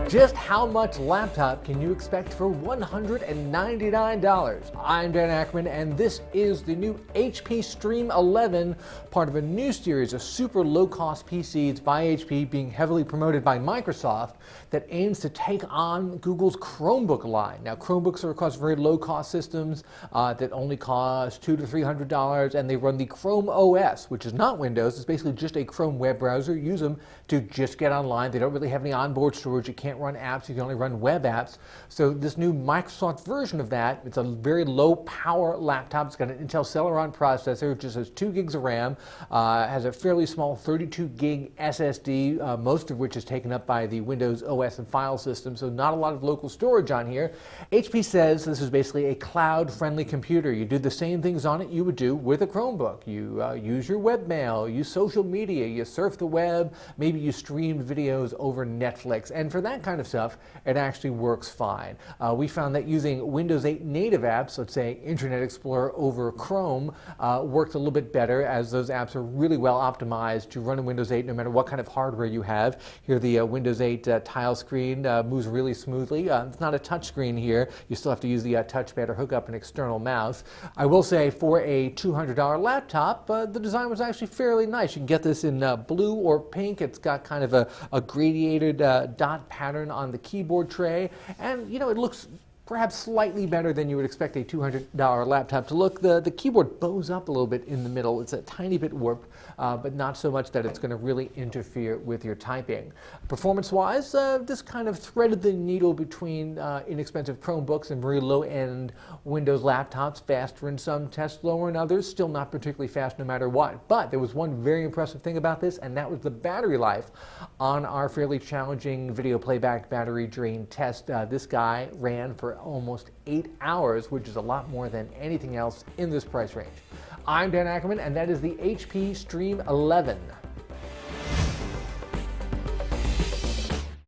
Just how much laptop can you expect for $199? I'm Dan Ackerman, and this is the new HP Stream 11, part of a new series of super low-cost PCs by HP being heavily promoted by Microsoft that aims to take on Google's Chromebook line. Now, Chromebooks are, of course, very low-cost systems that only cost $200 to $300, and they run the Chrome OS, which is not Windows. It's basically just a Chrome web browser. Use them to just get online. They don't really have any onboard storage. You can't run apps, you can only run web apps. So this new Microsoft version of that, it's a very low power laptop. It's got an Intel Celeron processor, it just has 2 gigs of RAM, has a fairly small 32 gig SSD, most of which is taken up by the Windows OS and file system, so not a lot of local storage on here. HP says this is basically a cloud-friendly computer. You do the same things on it you would do with a Chromebook. You use your webmail, use social media, you surf the web, maybe you stream videos over Netflix, and for that kind of stuff, it actually works fine. We found that using Windows 8 native apps, let's say Internet Explorer over Chrome, worked a little bit better, as those apps are really well optimized to run in Windows 8 no matter what kind of hardware you have. Here the Windows 8 tile screen moves really smoothly. It's not a touch screen here. You still have to use the touchpad or hook up an external mouse. I will say for a $200 laptop, the design was actually fairly nice. You can get this in blue or pink. It's got kind of a gradiated dot pattern on the keyboard tray, and it looks perhaps slightly better than you would expect a $200 laptop to look. The keyboard bows up a little bit in the middle. It's a tiny bit warped, but not so much that it's going to really interfere with your typing. Performance-wise, this kind of threaded the needle between inexpensive Chromebooks and very low-end Windows laptops, faster in some tests, slower in others, still not particularly fast no matter what. But there was one very impressive thing about this, and that was the battery life on our fairly challenging video playback battery drain test. This guy ran for almost 8 hours, which is a lot more than anything else in this price range. I'm Dan Ackerman, and that is the HP Stream 11.